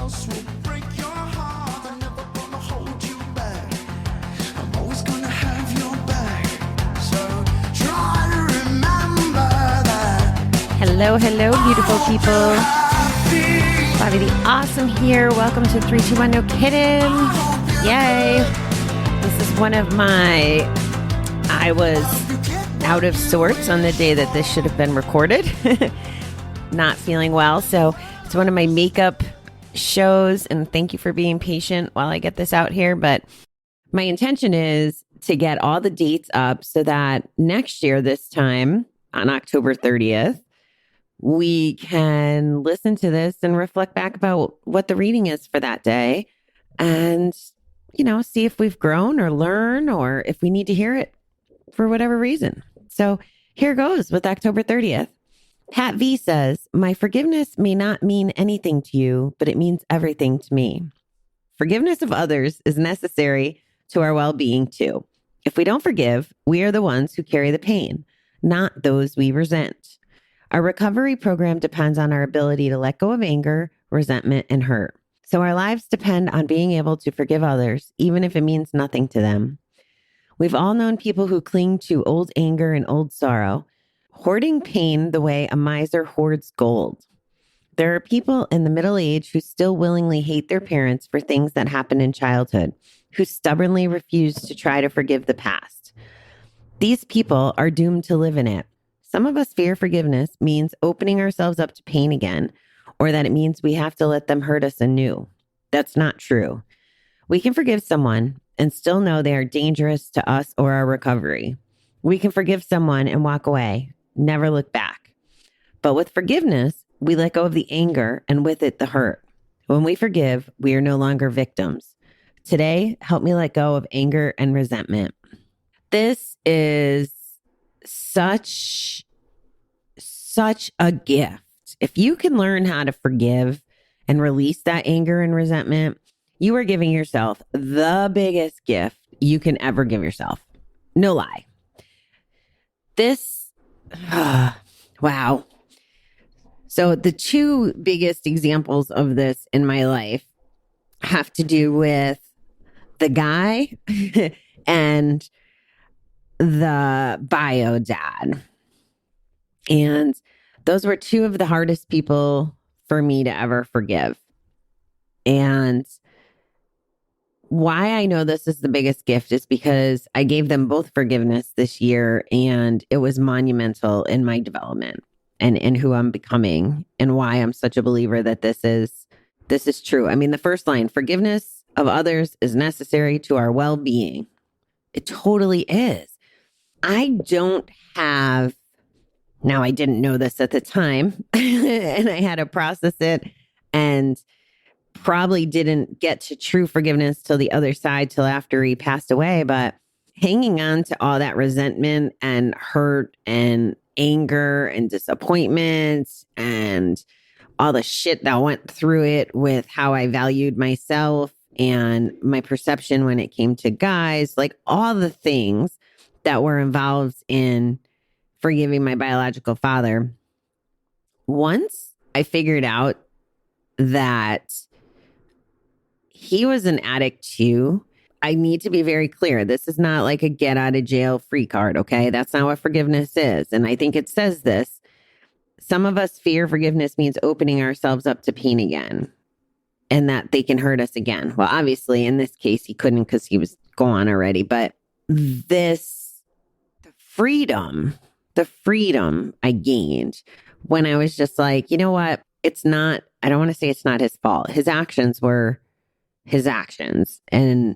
else will break your heart. I'm never gonna hold you back. I'm always gonna have your back. So try to remember that. Hello, beautiful people. Bobby the Awesome here. Welcome to 321 No Kiddin. Yay. This is one of I was out of sorts on the day that this should have been recorded. Not feeling well. So it's one of my makeup shows. And thank you for being patient while I get this out here. But my intention is to get all the dates up so that next year, this time on October 30th, we can listen to this and reflect back about what the reading is for that day and, see if we've grown or learned or if we need to hear it for whatever reason. So here goes with October 30th. Pat V says, my forgiveness may not mean anything to you, but it means everything to me. Forgiveness of others is necessary to our well-being too. If we don't forgive, we are the ones who carry the pain, not those we resent. Our recovery program depends on our ability to let go of anger, resentment, and hurt. So our lives depend on being able to forgive others, even if it means nothing to them. We've all known people who cling to old anger and old sorrow, hoarding pain the way a miser hoards gold. There are people in the middle age who still willingly hate their parents for things that happened in childhood, who stubbornly refuse to try to forgive the past. These people are doomed to live in it. Some of us fear forgiveness means opening ourselves up to pain again, or that it means we have to let them hurt us anew. That's not true. We can forgive someone and still know they are dangerous to us or our recovery. We can forgive someone and walk away, never look back. But with forgiveness, we let go of the anger and with it the hurt. When we forgive, we are no longer victims. Today, help me let go of anger and resentment. This is such a gift. If you can learn how to forgive and release that anger and resentment, you are giving yourself the biggest gift you can ever give yourself. No lie. Wow. So the two biggest examples of this in my life have to do with the guy and the bio dad. And those were two of the hardest people for me to ever forgive. And why I know this is the biggest gift is because I gave them both forgiveness this year, and it was monumental in my development and in who I'm becoming and why I'm such a believer that this is true. I mean, the first line, forgiveness of others is necessary to our well-being. It totally is. Now, I didn't know this at the time, and I had to process it and probably didn't get to true forgiveness till the other side, till after he passed away. But hanging on to all that resentment and hurt and anger and disappointment and all the shit that went through it with how I valued myself and my perception when it came to guys, like all the things that were involved in forgiving my biological father. Once I figured out that he was an addict too, I need to be very clear. This is not like a get out of jail free card, okay? That's not what forgiveness is. And I think it says this. Some of us fear forgiveness means opening ourselves up to pain again and that they can hurt us again. Well, obviously, in this case, he couldn't because he was gone already. But the freedom I gained when I was just like, you know what? I don't want to say it's not his fault. His actions were his actions. And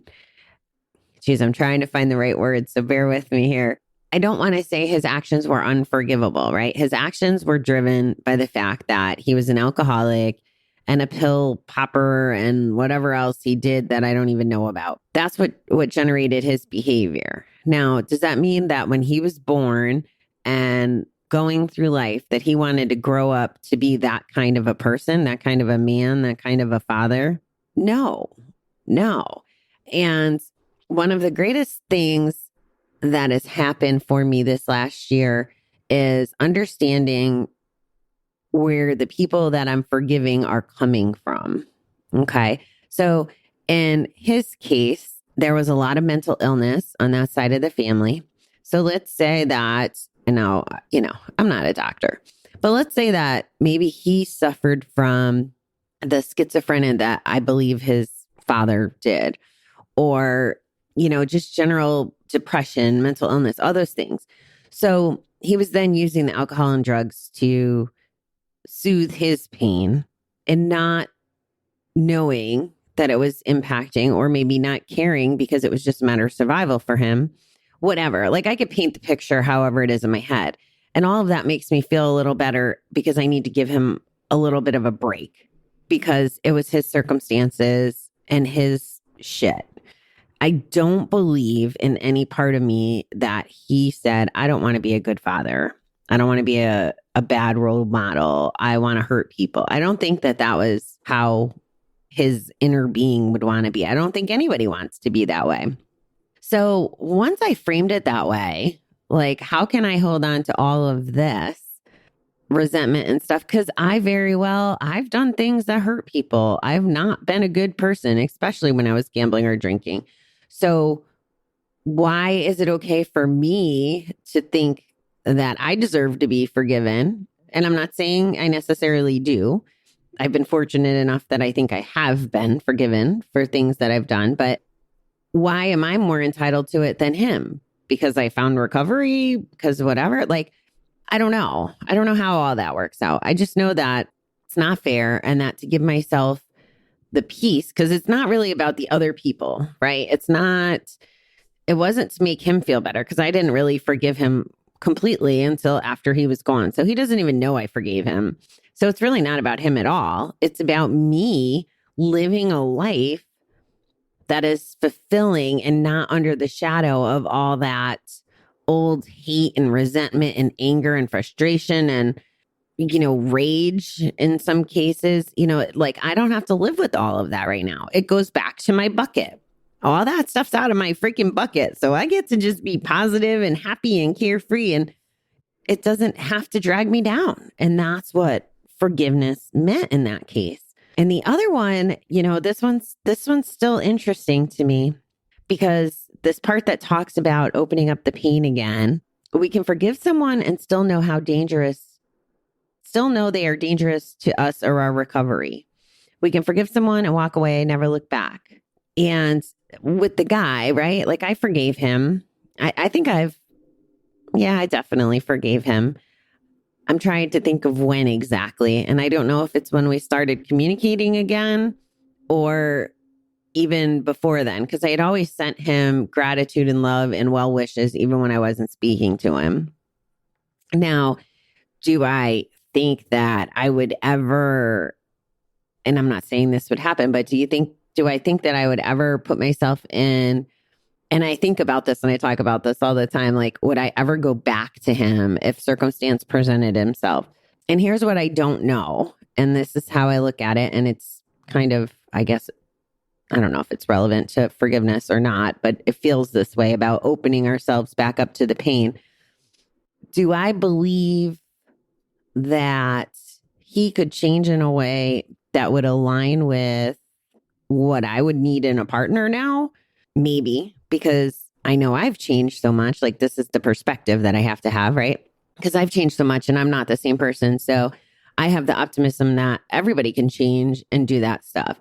geez, I'm trying to find the right words, so bear with me here. I don't want to say his actions were unforgivable, right? His actions were driven by the fact that he was an alcoholic and a pill popper and whatever else he did that I don't even know about. That's what generated his behavior. Now, does that mean that when he was born and going through life that he wanted to grow up to be that kind of a person, that kind of a man, that kind of a father? No. And one of the greatest things that has happened for me this last year is understanding where the people that I'm forgiving are coming from. Okay. So in his case, there was a lot of mental illness on that side of the family. So let's say that, I'm not a doctor, but let's say that maybe he suffered from the schizophrenia that I believe his father did, or, just general depression, mental illness, all those things. So he was then using the alcohol and drugs to soothe his pain and not knowing that it was impacting, or maybe not caring because it was just a matter of survival for him, whatever. Like I could paint the picture however it is in my head. And all of that makes me feel a little better because I need to give him a little bit of a break because it was his circumstances and his shit. I don't believe in any part of me that he said, I don't want to be a good father. I don't want to be a bad role model. I want to hurt people. I don't think that that was how his inner being would want to be. I don't think anybody wants to be that way. So once I framed it that way, like, how can I hold on to all of this resentment and stuff? Because I've done things that hurt people. I've not been a good person, especially when I was gambling or drinking. So why is it okay for me to think that I deserve to be forgiven? And I'm not saying I necessarily do. I've been fortunate enough that I think I have been forgiven for things that I've done, but why am I more entitled to it than him? Because I found recovery, because whatever. Like, I don't know. I don't know how all that works out. I just know that it's not fair, and that to give myself the peace, because it's not really about the other people, right? It wasn't to make him feel better, because I didn't really forgive him completely until after he was gone. So he doesn't even know I forgave him. So it's really not about him at all. It's about me living a life that is fulfilling and not under the shadow of all that old hate and resentment and anger and frustration and, rage in some cases. Like I don't have to live with all of that right now. It goes back to my bucket. All that stuff's out of my freaking bucket. So I get to just be positive and happy and carefree, and it doesn't have to drag me down. And that's what forgiveness meant in that case. And the other one, this one's still interesting to me, because this part that talks about opening up the pain again, we can forgive someone and still know they are dangerous to us or our recovery. We can forgive someone and walk away and never look back. And with the guy, right? Like I forgave him. I definitely forgave him. I'm trying to think of when exactly. And I don't know if it's when we started communicating again or even before then, because I had always sent him gratitude and love and well wishes, even when I wasn't speaking to him. Now, do I think that I would ever, and I'm not saying this would happen, but do I think that I would ever put myself in, and I think about this and I talk about this all the time, like, would I ever go back to him if circumstance presented himself? And here's what I don't know. And this is how I look at it. And it's kind of, I guess, I don't know if it's relevant to forgiveness or not, but it feels this way about opening ourselves back up to the pain. Do I believe that he could change in a way that would align with what I would need in a partner now? Maybe, because I know I've changed so much. Like, this is the perspective that I have to have, right? Because I've changed so much and I'm not the same person. So I have the optimism that everybody can change and do that stuff.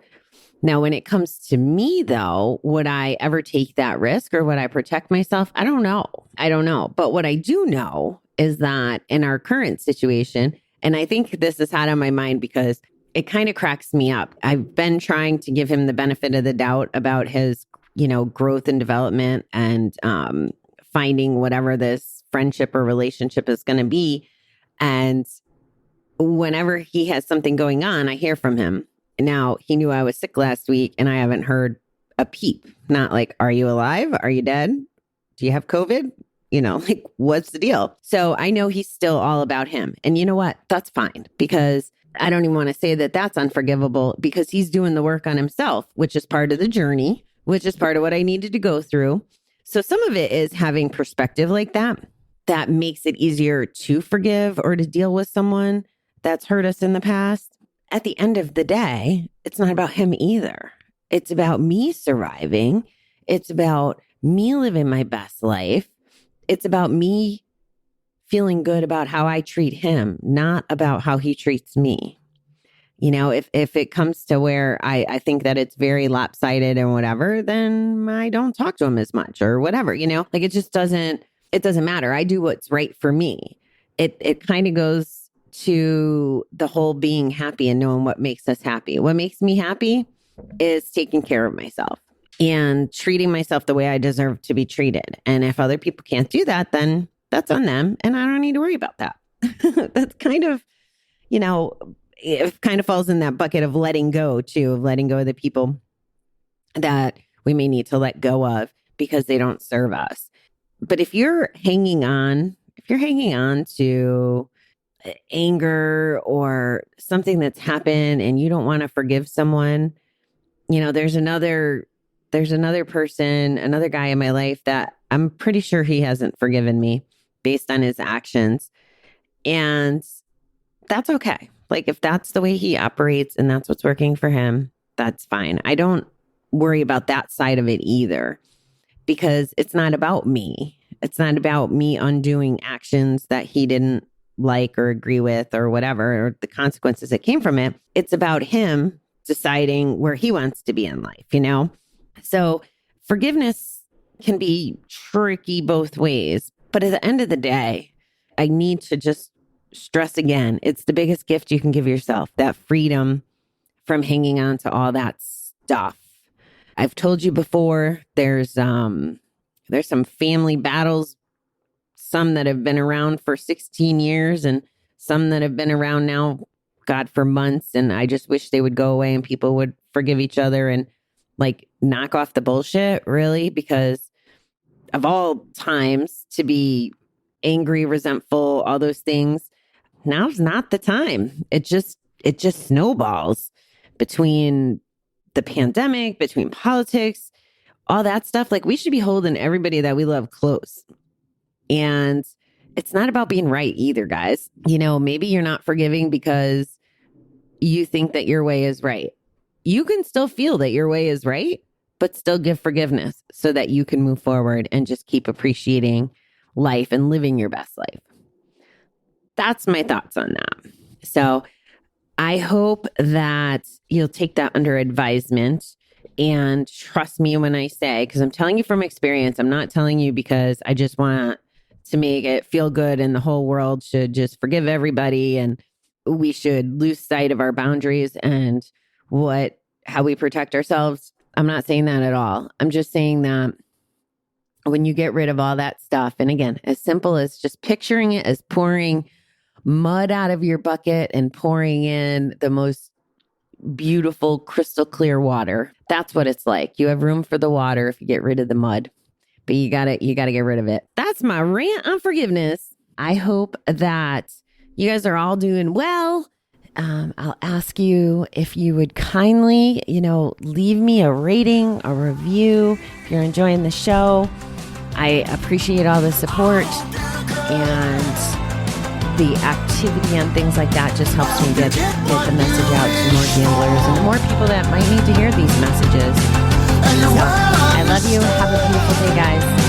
Now, when it comes to me, though, would I ever take that risk, or would I protect myself? I don't know. But what I do know is that in our current situation, and I think this is hot on my mind because it kind of cracks me up. I've been trying to give him the benefit of the doubt about his, growth and development and finding whatever this friendship or relationship is going to be. And whenever he has something going on, I hear from him. Now, he knew I was sick last week and I haven't heard a peep. Not like, are you alive? Are you dead? Do you have COVID? Like, what's the deal? So I know he's still all about him. And you know what? That's fine, because I don't even want to say that that's unforgivable, because he's doing the work on himself, which is part of the journey, which is part of what I needed to go through. So some of it is having perspective like that. That makes it easier to forgive or to deal with someone that's hurt us in the past. at the end of the day, it's not about him either. It's about me surviving. It's about me living my best life. It's about me feeling good about how I treat him, not about how he treats me. You know, if it comes to where I think that it's very lopsided and whatever, then I don't talk to him as much or whatever, you know, like it doesn't matter. I do what's right for me. It kind of goes to the whole being happy and knowing what makes us happy. What makes me happy is taking care of myself and treating myself the way I deserve to be treated. And if other people can't do that, then that's on them. And I don't need to worry about that. That's kind of, you know, it kind of falls in that bucket of letting go too, of letting go of the people that we may need to let go of because they don't serve us. But if you're hanging on to anger or something that's happened and you don't want to forgive someone, you know, there's another person, another guy in my life that I'm pretty sure he hasn't forgiven me based on his actions. And that's okay. Like if that's the way he operates and that's what's working for him, that's fine. I don't worry about that side of it either because it's not about me. It's not about me undoing actions that he didn't like or agree with or whatever, or the consequences that came from it. It's about him deciding where he wants to be in life, you know? So forgiveness can be tricky both ways. But at the end of the day, I need to just stress again, it's the biggest gift you can give yourself, that freedom from hanging on to all that stuff. I've told you before, there's some family battles, some that have been around for 16 years and some that have been around now, God, for months. And I just wish they would go away and people would forgive each other and like knock off the bullshit, really, because of all times to be angry, resentful, all those things, now's not the time. It just snowballs between the pandemic, between politics, all that stuff. Like we should be holding everybody that we love close. And it's not about being right either, guys. You know, maybe you're not forgiving because you think that your way is right. You can still feel that your way is right, but still give forgiveness so that you can move forward and just keep appreciating life and living your best life. That's my thoughts on that. So I hope that you'll take that under advisement and trust me when I say, because I'm telling you from experience, I'm not telling you because I just want to make it feel good and the whole world should just forgive everybody and we should lose sight of our boundaries and how we protect ourselves. I'm not saying that at all. I'm just saying that when you get rid of all that stuff, and again, as simple as just picturing it as pouring mud out of your bucket and pouring in the most beautiful crystal clear water. That's what it's like. You have room for the water if you get rid of the mud, but you gotta get rid of it. That's my rant on forgiveness. I hope that you guys are all doing well. I'll ask you if you would kindly, leave me a rating, a review if you're enjoying the show. I appreciate all the support and the activity and things like that just helps me get the message out to more gamblers and the more people that might need to hear these messages. So I love you. Have a beautiful day, guys.